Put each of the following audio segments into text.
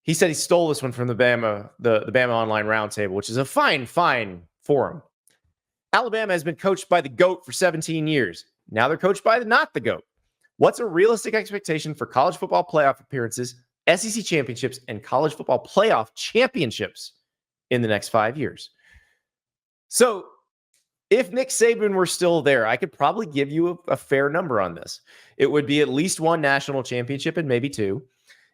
he said he stole this one from the Bama Online Roundtable, which is a fine forum. Alabama has been coached by the GOAT for 17 years. Now they're coached by not the GOAT. What's a realistic expectation for college football playoff appearances, SEC championships, and college football playoff championships in the next 5 years? So if Nick Saban were still there, I could probably give you a fair number on this. It would be at least one national championship and maybe two.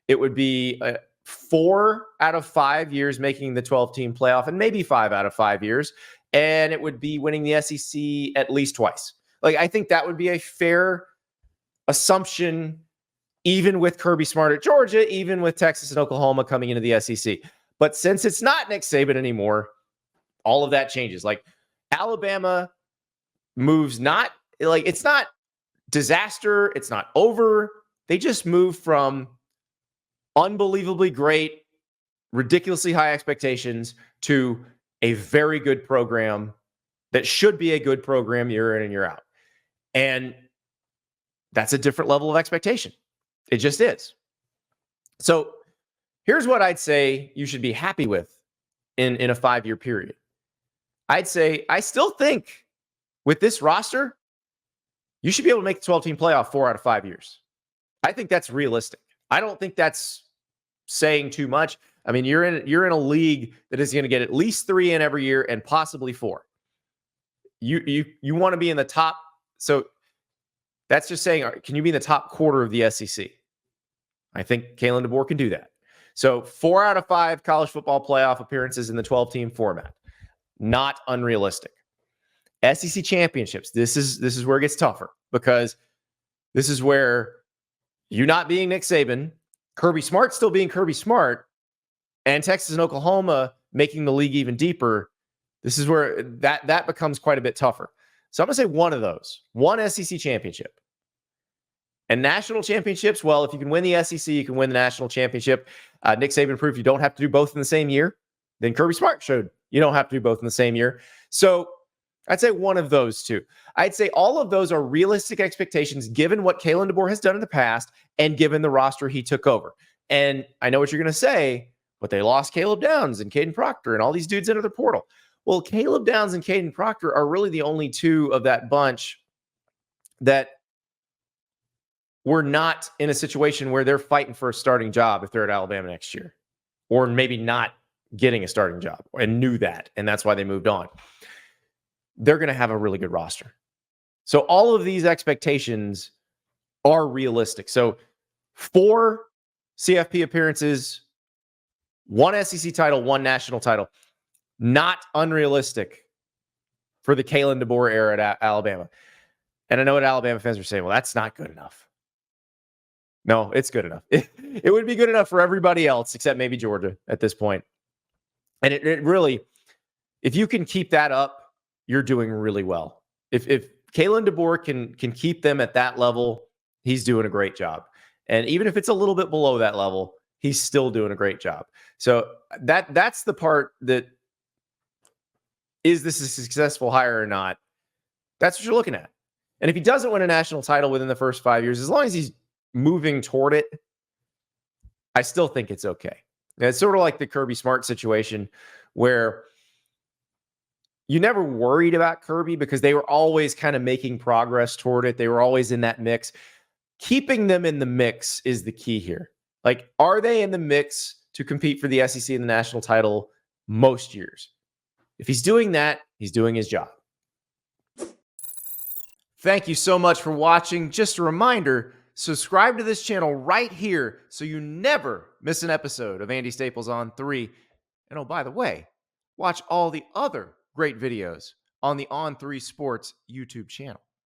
It would be 4 out of 5 years making the 12-team playoff and maybe 5 out of 5 years. And it would be winning the SEC at least twice. Like, I think that would be a fair assumption, even with Kirby Smart at Georgia, even with Texas and Oklahoma coming into the SEC. But since it's not Nick Saban anymore, all of that changes. Like, Alabama moves not, like, it's not disaster. It's not over. They just move from unbelievably great, ridiculously high expectations to a very good program that should be a good program year in and year out. And that's a different level of expectation. It just is. So here's what I'd say you should be happy with in a 5-year period. I'd say I still think with this roster, you should be able to make the 12-team playoff 4 out of 5 years. I think that's realistic. I don't think that's saying too much. I mean, you're in a league that is going to get at least 3 in every year and possibly 4. You want to be in the top. So that's just saying, can you be in the top quarter of the SEC? I think Kalen DeBoer can do that. So 4 out of 5 college football playoff appearances in the 12-team format. Not unrealistic. SEC championships. This is where it gets tougher, because this is where you not being Nick Saban, Kirby Smart still being Kirby Smart, and Texas and Oklahoma making the league even deeper. This is where that becomes quite a bit tougher. So I'm going to say one of those. One SEC championship. And national championships, well, if you can win the SEC, you can win the national championship. Nick Saban proved you don't have to do both in the same year. Then Kirby Smart showed you don't have to do both in the same year. So I'd say one of those two. I'd say all of those are realistic expectations given what Kalen DeBoer has done in the past and given the roster he took over. And I know what you're going to say, but they lost Caleb Downs and Caden Proctor and all these dudes into the portal. Well, Caleb Downs and Caden Proctor are really the only two of that bunch that were not in a situation where they're fighting for a starting job if they're at Alabama next year, or maybe not getting a starting job and knew that. And that's why they moved on. They're going to have a really good roster. So all of these expectations are realistic. So 4 CFP appearances, 1 SEC title, 1 national title. Not unrealistic for the Kalen DeBoer era at Alabama. And I know what Alabama fans are saying, well, that's not good enough. No, it's good enough. It would be good enough for everybody else except maybe Georgia at this point. And it really, if you can keep that up, you're doing really well. If Kalen DeBoer can keep them at that level, he's doing a great job. And even if it's a little bit below that level, he's still doing a great job. So that's the part that, is this a successful hire or not? That's what you're looking at. And if he doesn't win a national title within the first 5 years, as long as he's moving toward it, I still think it's okay. And it's sort of like the Kirby Smart situation where you never worried about Kirby because they were always kind of making progress toward it. They were always in that mix. Keeping them in the mix is the key here. Like, are they in the mix to compete for the SEC and the national title most years? If he's doing that, he's doing his job. Thank you so much for watching. Just a reminder, subscribe to this channel right here so you never miss an episode of Andy Staples On 3. And oh, by the way, watch all the other great videos on the On3 Sports YouTube channel.